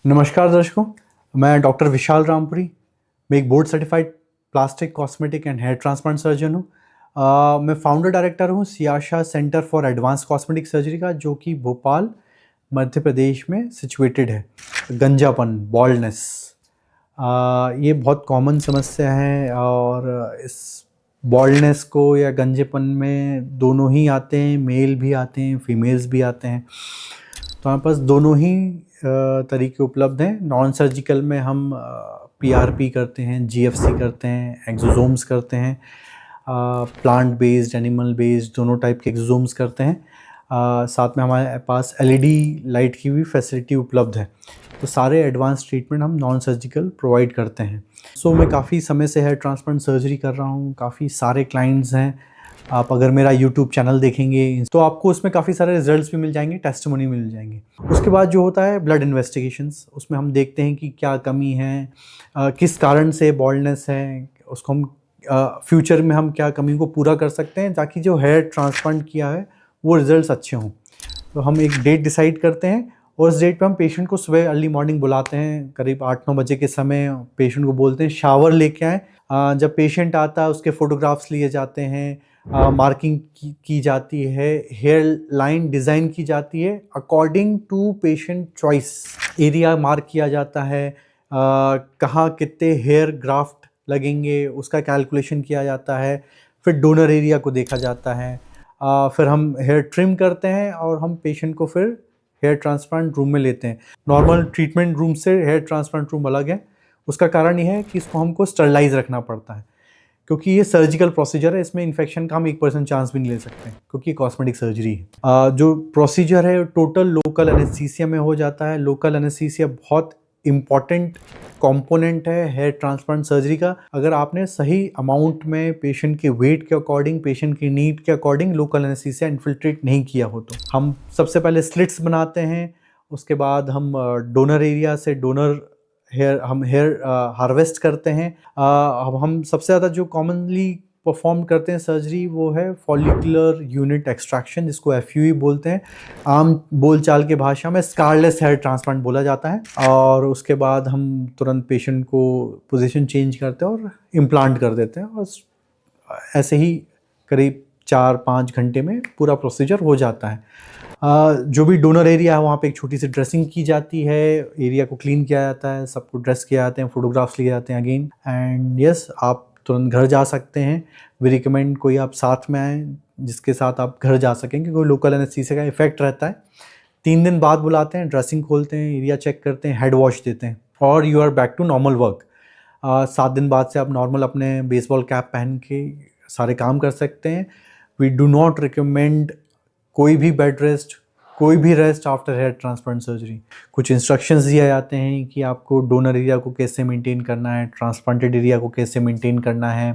नमस्कार दर्शकों, मैं डॉक्टर विशाल रामपुरी। मैं एक board certified plastic, cosmetic and hair transplant surgeon हूँ। मैं फाउंडर डायरेक्टर हूँ Siyasha centre for advance cosmetic surgery का, जो कि भोपाल मध्य प्रदेश में सिचुएटेड है। गंजापन, बॉल्डनेस, ये बहुत कॉमन समस्या है और इस बॉल्डनेस को या गंजेपन में दोनों ही आते हैं, मेल भी आते हैं, फीमेल्स भी आते हैं। तो हमारे पास दोनों ही तरीके उपलब्ध हैं। नॉन सर्जिकल में हम PRP करते हैं, GFC करते हैं, एक्सोसोम्स करते हैं, प्लांट बेस्ड, एनिमल बेस्ड, दोनों टाइप के एक्सोसोम्स करते हैं। साथ में हमारे पास LED लाइट की भी फैसिलिटी उपलब्ध है। तो सारे एडवांस ट्रीटमेंट हम नॉन सर्जिकल प्रोवाइड करते हैं। मैं काफ़ी समय से हेयर ट्रांसप्लांट सर्जरी कर रहा हूँ, काफ़ी सारे क्लाइंट्स हैं। आप अगर मेरा YouTube चैनल देखेंगे तो आपको उसमें काफ़ी सारे रिजल्ट्स भी मिल जाएंगे, टेस्टिमोनी मिल जाएंगे। उसके बाद जो होता है ब्लड इन्वेस्टिगेशंस, उसमें हम देखते हैं कि क्या कमी है, किस कारण से बॉल्डनेस है, उसको हम फ्यूचर में हम क्या कमी को पूरा कर सकते हैं ताकि जो हेयर ट्रांसप्लांट किया है वो रिजल्ट्स अच्छे हों। तो हम एक डेट डिसाइड करते हैं और उस डेट पे हम पेशेंट को सुबह अर्ली मॉर्निंग बुलाते हैं, करीब 8-9 बजे के समय। पेशेंट को बोलते हैं शावर लेके आएँ। जब पेशेंट आता है उसके फ़ोटोग्राफ्स लिए जाते हैं, मार्किंग की जाती है, हेयर लाइन डिज़ाइन की जाती है according to patient choice. Area mark किया जाता है, कहाँ कितने हेयर ग्राफ्ट लगेंगे उसका कैलकुलेशन किया जाता है। फिर डोनर एरिया को देखा जाता है। फिर हम हेयर ट्रिम करते हैं और हम पेशेंट को फिर हेयर ट्रांसप्लांट रूम में लेते हैं। नॉर्मल ट्रीटमेंट रूम से हेयर ट्रांसप्लांट रूम अलग है। उसका कारण ये है कि इसको हमको स्टरलाइज रखना पड़ता है, क्योंकि ये सर्जिकल प्रोसीजर है। इसमें इन्फेक्शन का हम 1% चांस भी नहीं ले सकते, क्योंकि कॉस्मेटिक सर्जरी है। जो प्रोसीजर है टोटल लोकल एनेस्थीसिया में हो जाता है। लोकल एनेस्थीसिया बहुत इम्पॉर्टेंट कंपोनेंट है हेयर ट्रांसप्लांट सर्जरी का। अगर आपने सही अमाउंट में पेशेंट के वेट के अकॉर्डिंग, पेशेंट की नीड के अकॉर्डिंग लोकल एनेस्थीसिया इन्फिल्ट्रेट नहीं किया हो तो हम सबसे पहले स्लिट्स बनाते हैं। उसके बाद हम डोनर एरिया से हेयर हार्वेस्ट करते हैं। अब हम सबसे ज़्यादा जो कॉमनली परफॉर्म करते हैं सर्जरी वो है फॉलिकुलर यूनिट एक्सट्रैक्शन, जिसको FUE बोलते हैं। आम बोलचाल के भाषा में स्कारलेस हेयर ट्रांसप्लांट बोला जाता है। और उसके बाद हम तुरंत पेशेंट को पोजीशन चेंज करते हैं और इम्प्लांट कर देते हैं, और ऐसे ही करीब 4-5 घंटे में पूरा प्रोसीजर हो जाता है। जो भी डोनर एरिया है वहाँ पे एक छोटी सी ड्रेसिंग की जाती है, एरिया को क्लीन किया जाता है, सबको ड्रेस किया जाते हैं, फोटोग्राफ्स लिए जाते हैं अगेन, एंड यस आप तुरंत घर जा सकते हैं। वी रिकमेंड कोई आप साथ में आएँ जिसके साथ आप घर जा सकें, क्योंकि लोकल एनेस्थीसिया का इफेक्ट रहता है। 3 दिन बाद बुलाते हैं, ड्रेसिंग खोलते हैं, एरिया चेक करते हैं, हेड वॉश देते हैं, और you are back to normal work. 7 दिन बाद से आप नॉर्मल अपने बेसबॉल कैप पहन के सारे काम कर सकते हैं। वी डू नॉट रिकमेंड कोई भी बेड रेस्ट, कोई भी rest after hair transplant surgery. कुछ इंस्ट्रक्शंस दिए जाते हैं कि आपको डोनर एरिया को कैसे मेंटेन करना है, ट्रांसप्लांटेड एरिया को कैसे मेंटेन करना है।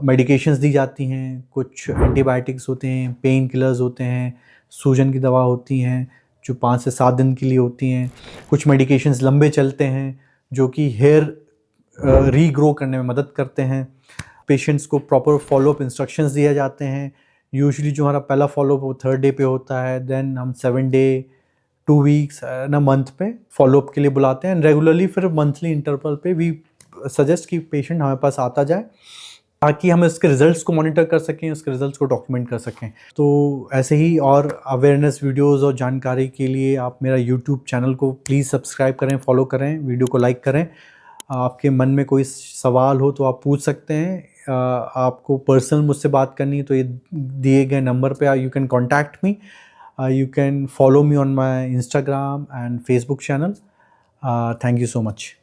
मेडिकेशंस दी जाती हैं, कुछ एंटीबायोटिक्स होते हैं, पेन किलर्स होते हैं, सूजन की दवा होती हैं जो 5 से 7 दिन के लिए होती हैं। कुछ मेडिकेशंस लंबे चलते हैं जो कि हेयर रीग्रो करने में मदद करते हैं। पेशेंट्स को प्रॉपर फॉलोअप इंस्ट्रक्शंस दिए जाते हैं। यूजुअली जो हमारा पहला फॉलोअप वो 3rd डे पे होता है, देन हम 7 डे, 2 वीक्स ना मंथ पे फॉलोअप के लिए बुलाते हैं। रेगुलरली फिर मंथली इंटरवल पे वी सजेस्ट कि पेशेंट हमारे पास आता जाए, ताकि हम इसके रिजल्ट्स को मॉनिटर कर सकें, उसके रिजल्ट्स को डॉक्यूमेंट कर सकें। तो ऐसे ही और अवेयरनेस वीडियोस और जानकारी के लिए आप मेरा YouTube चैनल को प्लीज़ सब्सक्राइब करें, फॉलो करें, वीडियो को लाइक करें। आपके मन में कोई सवाल हो तो आप पूछ सकते हैं। आपको पर्सनल मुझसे बात करनी है तो ये दिए गए नंबर पे you can contact me. You can follow me on my Instagram and Facebook channel. Thank you so much.